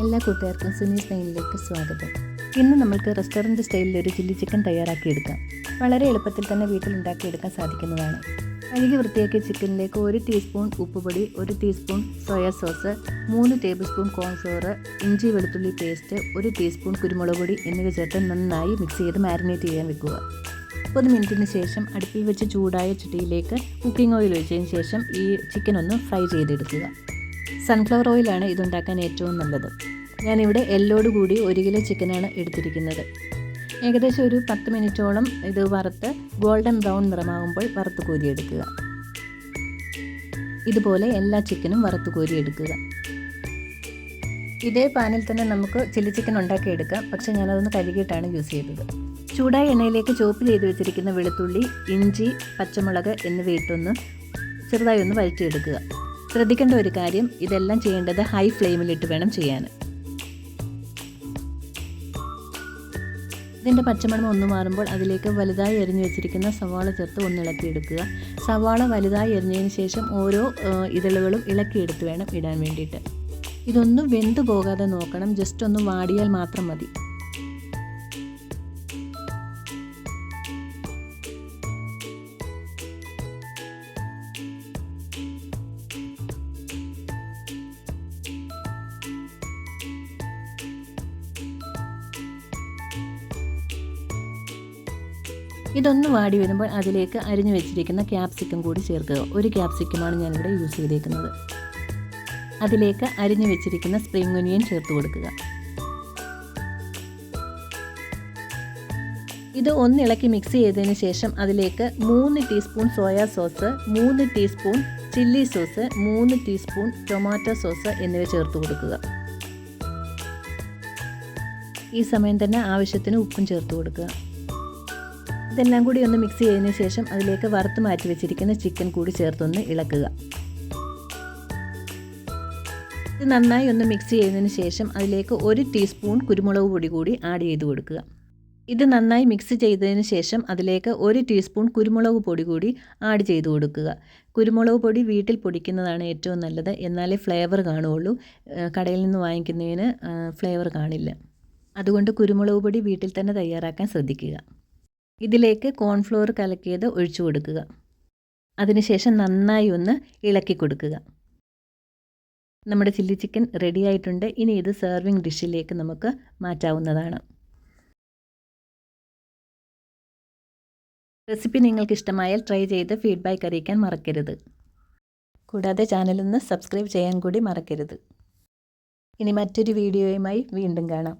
എല്ലാ കൂട്ടുകാർക്കും സുനി സ്റ്റൈലിലേക്ക് സ്വാഗതം. ഇന്ന് നമുക്ക് റെസ്റ്റോറൻറ്റ് സ്റ്റൈലിൽ ഒരു ചില്ലി ചിക്കൻ തയ്യാറാക്കിയെടുക്കാം. വളരെ എളുപ്പത്തിൽ തന്നെ വീട്ടിലുണ്ടാക്കിയെടുക്കാൻ സാധിക്കുന്നതാണ്. കഴുകി വൃത്തിയാക്കിയ ചിക്കനിലേക്ക് 1 ടീസ്പൂൺ ഉപ്പുപൊടി, 1 teaspoon soya sauce, 3 tablespoon cornflour, ഇഞ്ചി വെളുത്തുള്ളി പേസ്റ്റ്, 1 ടീസ്പൂൺ കുരുമുളക് പൊടി എന്നിവ ചേർത്ത് നന്നായി മിക്സ് ചെയ്ത് മാരിനേറ്റ് ചെയ്യാൻ വെക്കുക. 30 മിനിറ്റിന് ശേഷം അടുപ്പിൽ വെച്ച് ചൂടായ ചട്ടിയിലേക്ക് കുക്കിംഗ് ഓയിൽ ഒഴിച്ചതിന് ശേഷം ഈ ചിക്കൻ ഒന്ന് ഫ്രൈ ചെയ്തെടുക്കുക. സൺഫ്ലവർ ഓയിലാണ് ഇതുണ്ടാക്കാൻ ഏറ്റവും നല്ലത്. ഞാനിവിടെ എല്ലോട് കൂടി 1 കിലോ ചിക്കനാണ് എടുത്തിരിക്കുന്നത്. ഏകദേശം ഒരു 10 മിനിറ്റോളം ഇത് വറുത്ത് ഗോൾഡൻ ബ്രൗൺ നിറമാകുമ്പോൾ വറുത്ത് കോരിയെടുക്കുക. ഇതുപോലെ എല്ലാ ചിക്കനും വറുത്ത് കോരിയെടുക്കുക. ഇതേ പാനിൽ തന്നെ നമുക്ക് ചില്ലി ചിക്കൻ ഉണ്ടാക്കിയെടുക്കാം. പക്ഷേ ഞാനതൊന്ന് കഴുകിയിട്ടാണ് യൂസ് ചെയ്തത്. ചൂടായ എണ്ണയിലേക്ക് ചോപ്പ് ചെയ്ത് വെച്ചിരിക്കുന്ന വെളുത്തുള്ളി, ഇഞ്ചി, പച്ചമുളക് എന്നിവ ഇട്ടൊന്ന് ചെറുതായി ഒന്ന് വഴറ്റിയെടുക്കുക. ശ്രദ്ധിക്കേണ്ട ഒരു കാര്യം, ഇതെല്ലാം ചെയ്യേണ്ടത് ഹൈ ഫ്ലെയിമിലിട്ട് വേണം ചെയ്യാൻ. ഇതിൻ്റെ പച്ചമണം ഒന്ന് മാറുമ്പോൾ അതിലേക്ക് വലുതായി എരിഞ്ഞു വെച്ചിരിക്കുന്ന സവാള ചേർത്ത് ഒന്ന് ഇളക്കിയെടുക്കുക. സവാള വലുതായി എരിഞ്ഞതിന് ശേഷം ഓരോ ഇതളുകളും ഇളക്കിയെടുത്ത് വേണം ഇടാൻ വേണ്ടിയിട്ട്. ഇതൊന്നും വെന്തു പോകാതെ നോക്കണം, ജസ്റ്റ് ഒന്ന് വാടിയാൽ മാത്രം മതി. ഇതൊന്ന് വാടി വരുമ്പോൾ അതിലേക്ക് അരിഞ്ഞു വെച്ചിരിക്കുന്ന ക്യാപ്സിക്കം കൂടി ചേർക്കുക. 1 ക്യാപ്സിക്കമാണ് ഞാനിവിടെ യൂസ് ചെയ്തേക്കുന്നത്. അതിലേക്ക് അരിഞ്ഞു വെച്ചിരിക്കുന്ന സ്പ്രിംഗ് ഒനിയൻ ചേർത്ത് കൊടുക്കുക. ഇത് ഒന്ന് ഇളക്കി മിക്സ് ചെയ്തതിന് ശേഷം അതിലേക്ക് 3 teaspoon soya sauce, 3 teaspoon chilli sauce, 3 teaspoon tomato sauce എന്നിവ ചേർത്ത് കൊടുക്കുക. ഈ സമയം തന്നെ ആവശ്യത്തിന് ഉപ്പും ചേർത്ത് കൊടുക്കുക. ഇതെല്ലാം കൂടി ഒന്ന് മിക്സ് ചെയ്തതിന് ശേഷം അതിലേക്ക് വറുത്ത് മാറ്റി വെച്ചിരിക്കുന്ന ചിക്കൻ കൂടി ചേർത്തൊന്ന് ഇളക്കുക. ഇത് നന്നായി ഒന്ന് മിക്സ് ചെയ്തതിന് ശേഷം അതിലേക്ക് 1 ടീസ്പൂൺ കുരുമുളക് പൊടി കൂടി ആഡ് ചെയ്ത് കൊടുക്കുക. ഇത് നന്നായി മിക്സ് ചെയ്തതിന് ശേഷം അതിലേക്ക് 1 ടീസ്പൂൺ കുരുമുളക് പൊടി കൂടി ആഡ് ചെയ്ത് കൊടുക്കുക. കുരുമുളക് പൊടി വീട്ടിൽ പൊടിക്കുന്നതാണ് ഏറ്റവും നല്ലത്, എന്നാലേ ഫ്ലേവർ കാണുകയുള്ളൂ. കടയിൽ നിന്ന് വാങ്ങിക്കുന്നതിന് ഫ്ലേവർ കാണില്ല. അതുകൊണ്ട് കുരുമുളക് പൊടി വീട്ടിൽ തന്നെ തയ്യാറാക്കാൻ ശ്രദ്ധിക്കുക. ഇതിലേക്ക് കോൺഫ്ലോർ കലക്കിയത് ഒഴിച്ചു കൊടുക്കുക. അതിനുശേഷം നന്നായി ഒന്ന് ഇളക്കി കൊടുക്കുക. നമ്മുടെ ചില്ലി ചിക്കൻ റെഡി ആയിട്ടുണ്ട്. ഇനി ഇത് സെർവിങ് ഡിഷിലേക്ക് നമുക്ക് മാറ്റാവുന്നതാണ്. റെസിപ്പി നിങ്ങൾക്ക് ഇഷ്ടമായാൽ ട്രൈ ചെയ്ത് ഫീഡ്ബാക്ക് അറിയിക്കാൻ മറക്കരുത്. കൂടാതെ ചാനലൊന്ന് സബ്സ്ക്രൈബ് ചെയ്യാൻ കൂടി മറക്കരുത്. ഇനി മറ്റൊരു വീഡിയോയുമായി വീണ്ടും കാണാം.